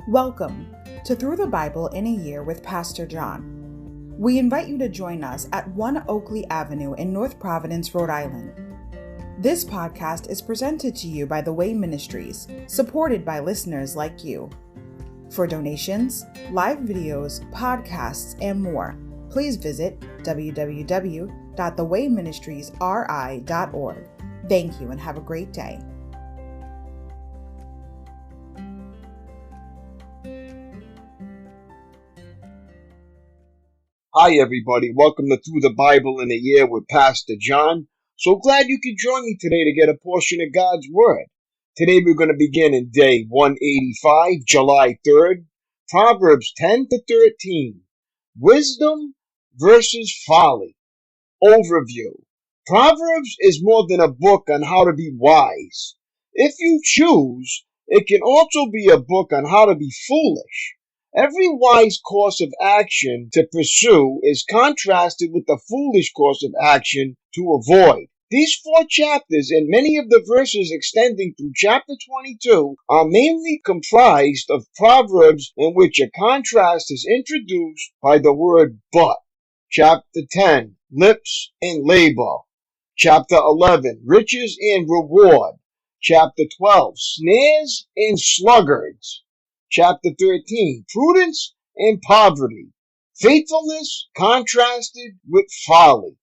Welcome to Through the Bible in a Year with Pastor John. We invite you to join us at 1 Oakleigh Avenue in North Providence, Rhode Island. This podcast is presented to you by The Way Ministries, supported by listeners like you. For donations, live videos, podcasts, and more, please visit www.thewayministriesri.org. Thank you and have a great day. Hi everybody, welcome to Through the Bible in a Year with Pastor John. So glad you could join me today to get a portion of God's Word. Today we're going to begin in day 185, July 3rd, Proverbs 10 to 13. Wisdom versus folly. Overview. Proverbs is more than a book on how to be wise. If you choose, it can also be a book on how to be foolish. Every wise course of action to pursue is contrasted with the foolish course of action to avoid. These 4 chapters and many of the verses extending through chapter 22 are mainly comprised of proverbs in which a contrast is introduced by the word but. Chapter 10, lips and labor. Chapter 11, riches and reward. Chapter 12, snares and sluggards. Chapter 13, prudence and poverty. Faithfulness contrasted with folly.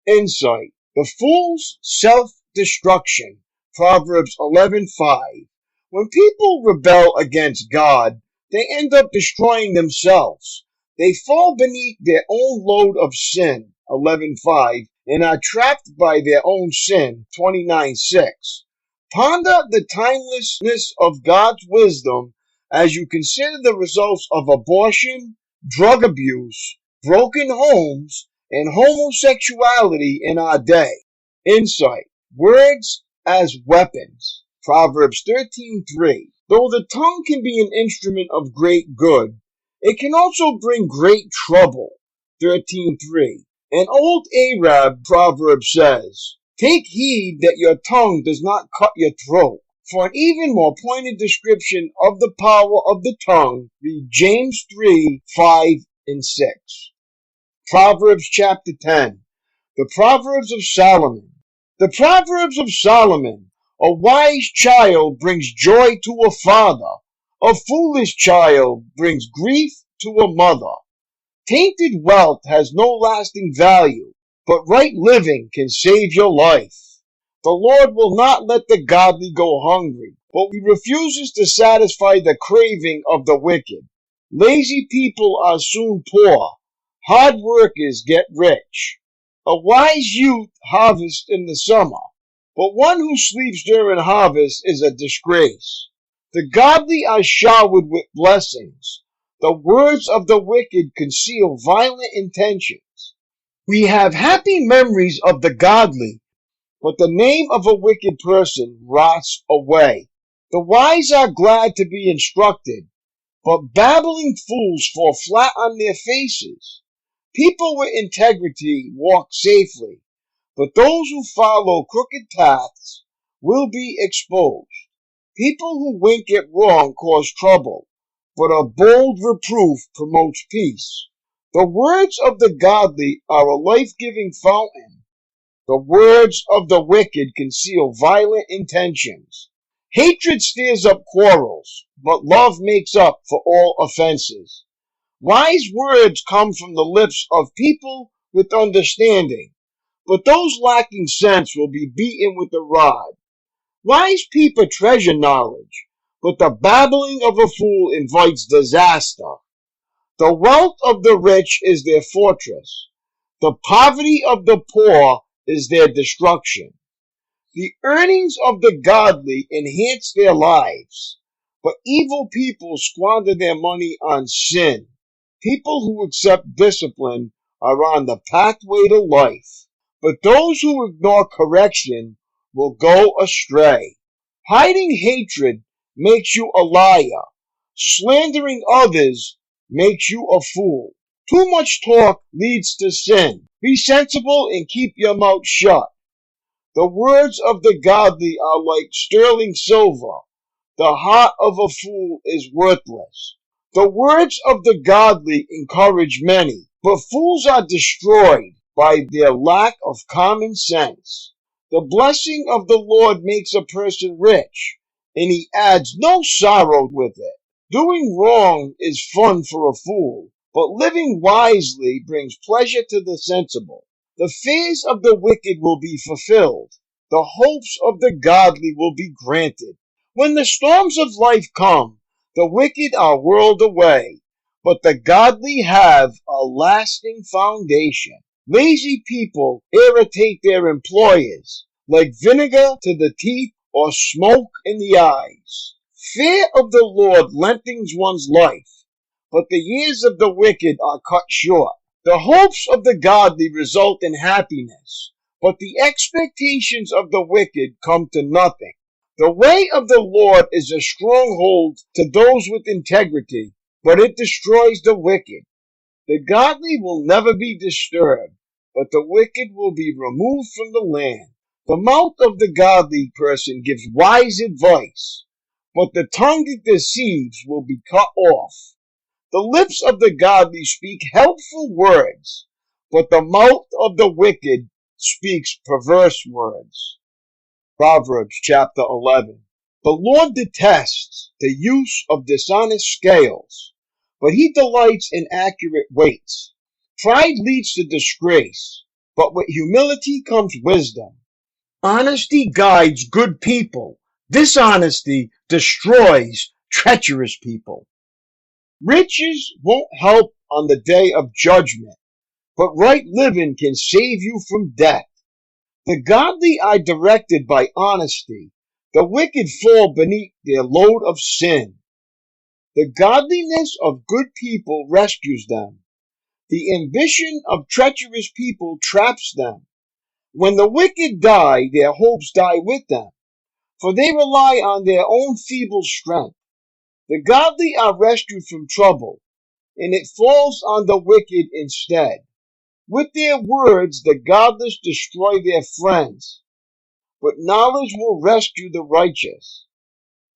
Insight. The fool's self-destruction. Proverbs 11:5. When people rebel against God, they end up destroying themselves. They fall beneath their own load of sin. 11:5. And are trapped by their own sin. 29:6. Ponder the timelessness of God's wisdom as you consider the results of abortion, drug abuse, broken homes, and homosexuality in our day. Insight. Words as weapons. Proverbs 13:3. Though the tongue can be an instrument of great good, it can also bring great trouble. 13:3. An old Arab proverb says, "Take heed that your tongue does not cut your throat." For an even more pointed description of the power of the tongue, read James 3:5 and 6. Proverbs chapter 10. The Proverbs of Solomon. The Proverbs of Solomon. A wise child brings joy to a father. A foolish child brings grief to a mother. Tainted wealth has no lasting value, but right living can save your life. The Lord will not let the godly go hungry, but he refuses to satisfy the craving of the wicked. Lazy people are soon poor. Hard workers get rich. A wise youth harvests in the summer, but one who sleeps during harvest is a disgrace. The godly are showered with blessings. The words of the wicked conceal violent intentions. We have happy memories of the godly, but the name of a wicked person rots away. The wise are glad to be instructed, but babbling fools fall flat on their faces. People with integrity walk safely, but those who follow crooked paths will be exposed. People who wink at wrong cause trouble, but a bold reproof promotes peace. The words of the godly are a life-giving fountain. The words of the wicked conceal violent intentions. Hatred stirs up quarrels, but love makes up for all offenses. Wise words come from the lips of people with understanding, but those lacking sense will be beaten with a rod. Wise people treasure knowledge, but the babbling of a fool invites disaster. The wealth of the rich is their fortress. The poverty of the poor is their destruction. The earnings of the godly enhance their lives, but evil people squander their money on sin. People who accept discipline are on the pathway to life, but those who ignore correction will go astray. Hiding hatred makes you a liar. Slandering others makes you a fool. Too much talk leads to sin. Be sensible and keep your mouth shut. The words of the godly are like sterling silver. The heart of a fool is worthless. The words of the godly encourage many, but fools are destroyed by their lack of common sense. The blessing of the Lord makes a person rich, and he adds no sorrow with it. Doing wrong is fun for a fool, but living wisely brings pleasure to the sensible. The fears of the wicked will be fulfilled. The hopes of the godly will be granted. When the storms of life come, the wicked are whirled away, but the godly have a lasting foundation. Lazy people irritate their employers, like vinegar to the teeth or smoke in the eyes. Fear of the Lord lengthens one's life, but the years of the wicked are cut short. The hopes of the godly result in happiness, but the expectations of the wicked come to nothing. The way of the Lord is a stronghold to those with integrity, but it destroys the wicked. The godly will never be disturbed, but the wicked will be removed from the land. The mouth of the godly person gives wise advice, but the tongue that deceives will be cut off. The lips of the godly speak helpful words, but the mouth of the wicked speaks perverse words. Proverbs chapter 11. The Lord detests the use of dishonest scales, but he delights in accurate weights. Pride leads to disgrace, but with humility comes wisdom. Honesty guides good people. Dishonesty destroys treacherous people. Riches won't help on the day of judgment, but right living can save you from death. The godly are directed by honesty. The wicked fall beneath their load of sin. The godliness of good people rescues them. The ambition of treacherous people traps them. When the wicked die, their hopes die with them, for they rely on their own feeble strength. The godly are rescued from trouble, and it falls on the wicked instead. With their words, the godless destroy their friends, but knowledge will rescue the righteous.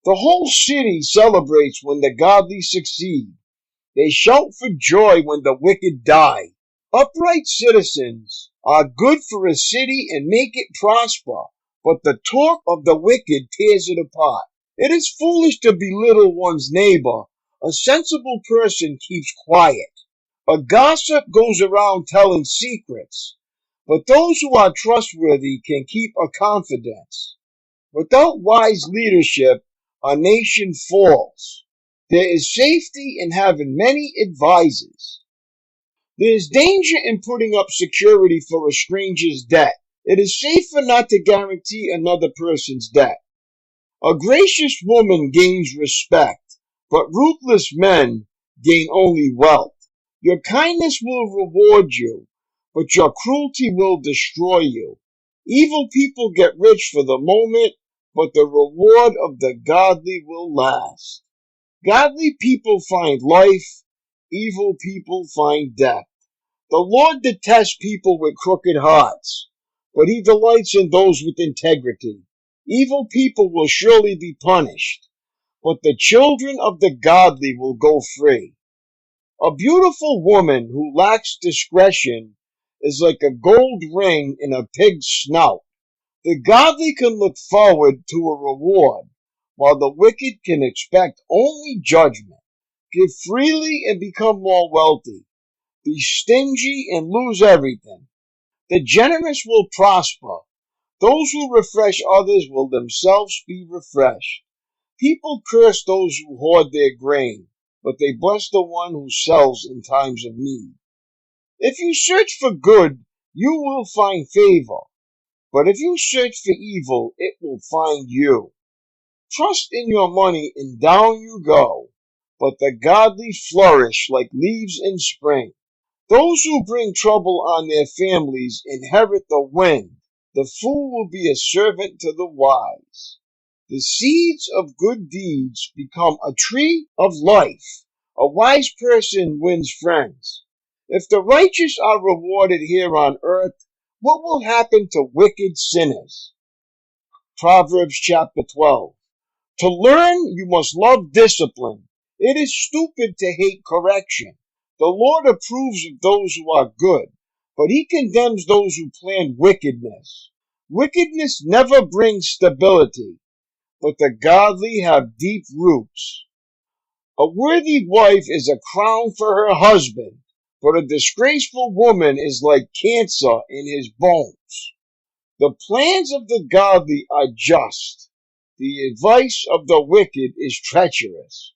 The whole city celebrates when the godly succeed. They shout for joy when the wicked die. Upright citizens are good for a city and make it prosper, but the talk of the wicked tears it apart. It is foolish to belittle one's neighbor. A sensible person keeps quiet. A gossip goes around telling secrets, but those who are trustworthy can keep a confidence. Without wise leadership, a nation falls. There is safety in having many advisors. There is danger in putting up security for a stranger's debt. It is safer not to guarantee another person's debt. A gracious woman gains respect, but ruthless men gain only wealth. Your kindness will reward you, but your cruelty will destroy you. Evil people get rich for the moment, but the reward of the godly will last. Godly people find life, evil people find death. The Lord detests people with crooked hearts, but he delights in those with integrity. Evil people will surely be punished, but the children of the godly will go free. A beautiful woman who lacks discretion is like a gold ring in a pig's snout. The godly can look forward to a reward, while the wicked can expect only judgment. Give freely and become more wealthy. Be stingy and lose everything. The generous will prosper. Those who refresh others will themselves be refreshed. People curse those who hoard their grain, but they bless the one who sells in times of need. If you search for good, you will find favor, but if you search for evil, it will find you. Trust in your money and down you go, but the godly flourish like leaves in spring. Those who bring trouble on their families inherit the wind. The fool will be a servant to the wise. The seeds of good deeds become a tree of life. A wise person wins friends. If the righteous are rewarded here on earth, what will happen to wicked sinners? Proverbs chapter 12. To learn, you must love discipline. It is stupid to hate correction. The Lord approves of those who are good, but he condemns those who plan wickedness. Wickedness never brings stability, but the godly have deep roots. A worthy wife is a crown for her husband, but a disgraceful woman is like cancer in his bones. The plans of the godly are just. The advice of the wicked is treacherous.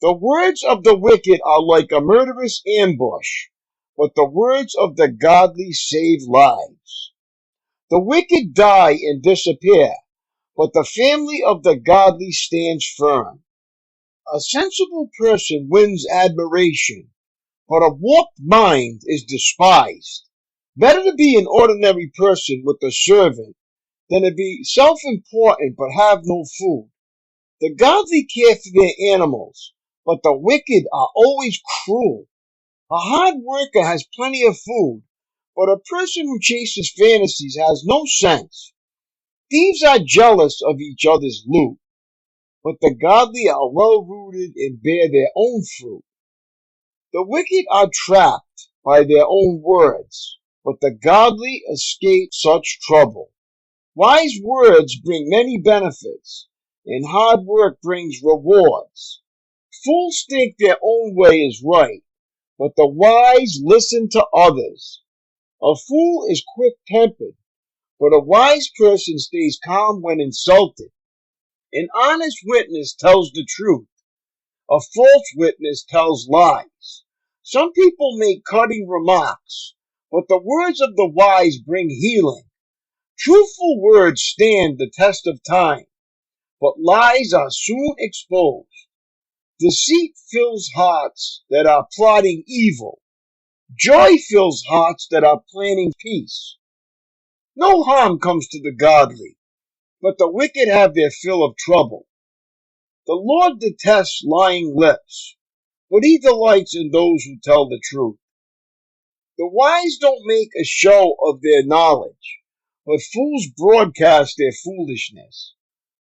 The words of the wicked are like a murderous ambush, but the words of the godly save lives. The wicked die and disappear, but the family of the godly stands firm. A sensible person wins admiration, but a warped mind is despised. Better to be an ordinary person with a servant than to be self-important but have no food. The godly care for their animals, but the wicked are always cruel. A hard worker has plenty of food, but a person who chases fantasies has no sense. Thieves are jealous of each other's loot, but the godly are well-rooted and bear their own fruit. The wicked are trapped by their own words, but the godly escape such trouble. Wise words bring many benefits, and hard work brings rewards. Fools think their own way is right, but the wise listen to others. A fool is quick-tempered, but a wise person stays calm when insulted. An honest witness tells the truth. A false witness tells lies. Some people make cutting remarks, but the words of the wise bring healing. Truthful words stand the test of time, but lies are soon exposed. Deceit fills hearts that are plotting evil. Joy fills hearts that are planning peace. No harm comes to the godly, but the wicked have their fill of trouble. The Lord detests lying lips, but he delights in those who tell the truth. The wise don't make a show of their knowledge, but fools broadcast their foolishness.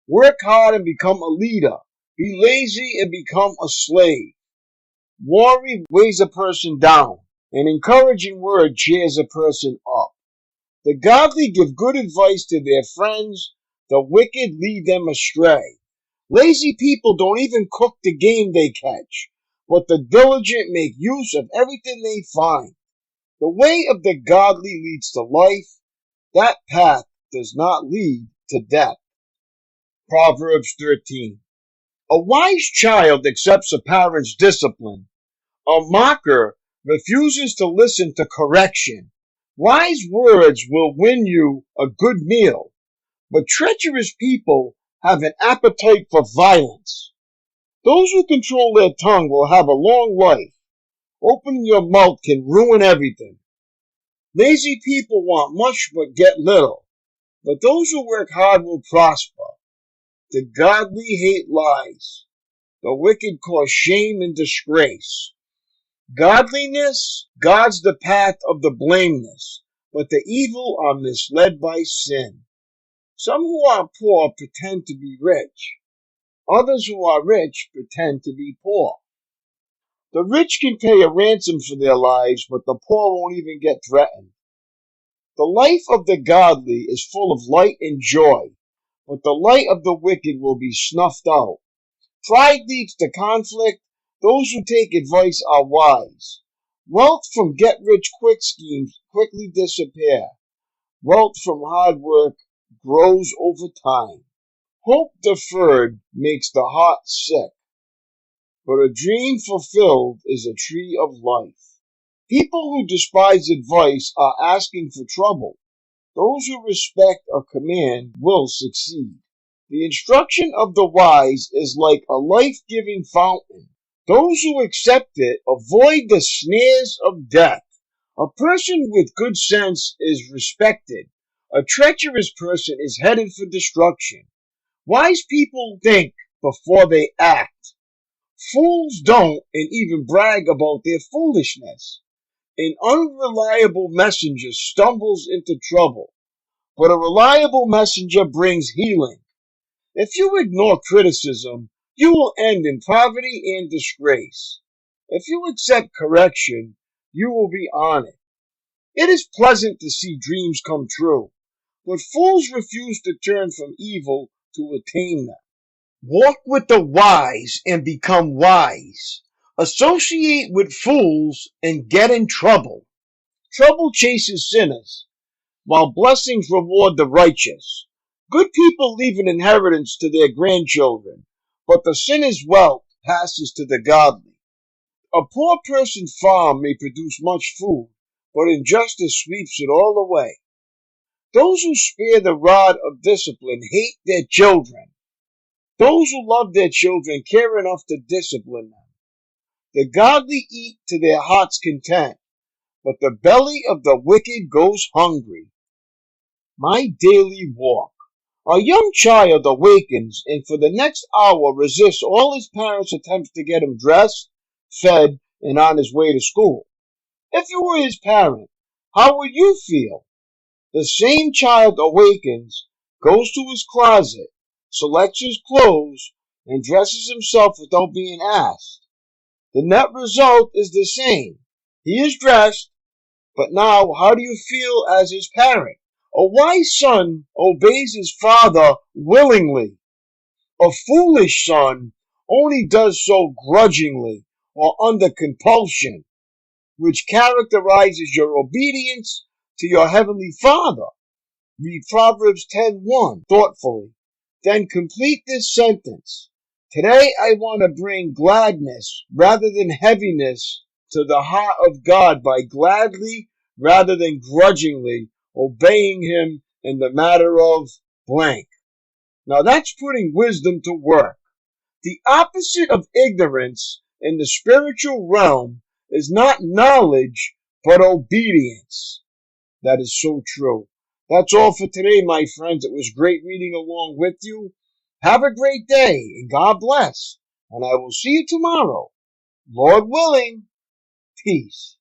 Work hard and become a leader. Be lazy and become a slave. Worry weighs a person down. An encouraging word cheers a person up. The godly give good advice to their friends. The wicked lead them astray. Lazy people don't even cook the game they catch, but the diligent make use of everything they find. The way of the godly leads to life. That path does not lead to death. Proverbs 13. A wise child accepts a parent's discipline. A mocker refuses to listen to correction. Wise words will win you a good meal, but treacherous people have an appetite for violence. Those who control their tongue will have a long life. Opening your mouth can ruin everything. Lazy people want much but get little, but those who work hard will prosper. The godly hate lies. The wicked cause shame and disgrace. Godliness guards the path of the blameless, but the evil are misled by sin. Some who are poor pretend to be rich. Others who are rich pretend to be poor. The rich can pay a ransom for their lives, but the poor won't even get threatened. The life of the godly is full of light and joy, but the light of the wicked will be snuffed out. Pride leads to conflict. Those who take advice are wise. Wealth from get-rich-quick schemes quickly disappear. Wealth from hard work grows over time. Hope deferred makes the heart sick, but a dream fulfilled is a tree of life. People who despise advice are asking for trouble. Those who respect a command will succeed. The instruction of the wise is like a life-giving fountain. Those who accept it avoid the snares of death. A person with good sense is respected. A treacherous person is headed for destruction. Wise people think before they act. Fools don't and even brag about their foolishness. An unreliable messenger stumbles into trouble, but a reliable messenger brings healing. If you ignore criticism, you will end in poverty and disgrace. If you accept correction, you will be honored. It is pleasant to see dreams come true, but fools refuse to turn from evil to attain them. Walk with the wise and become wise. Associate with fools and get in trouble. Trouble chases sinners, while blessings reward the righteous. Good people leave an inheritance to their grandchildren, but the sinner's wealth passes to the godly. A poor person's farm may produce much food, but injustice sweeps it all away. Those who spare the rod of discipline hate their children. Those who love their children care enough to discipline them. The godly eat to their heart's content, but the belly of the wicked goes hungry. My daily walk. A young child awakens and for the next hour resists all his parents' attempts to get him dressed, fed, and on his way to school. If you were his parent, how would you feel? The same child awakens, goes to his closet, selects his clothes, and dresses himself without being asked. The net result is the same. He is dressed, but now how do you feel as his parent? A wise son obeys his father willingly. A foolish son only does so grudgingly or under compulsion, which characterizes your obedience to your heavenly Father. Read Proverbs 10:1 thoughtfully. Then complete this sentence. Today I want to bring gladness rather than heaviness to the heart of God by gladly rather than grudgingly obeying him in the matter of blank. Now that's putting wisdom to work. The opposite of ignorance in the spiritual realm is not knowledge, but obedience. That is so true. That's all for today, my friends. It was great reading along with you. Have a great day, and God bless. And I will see you tomorrow. Lord willing, peace.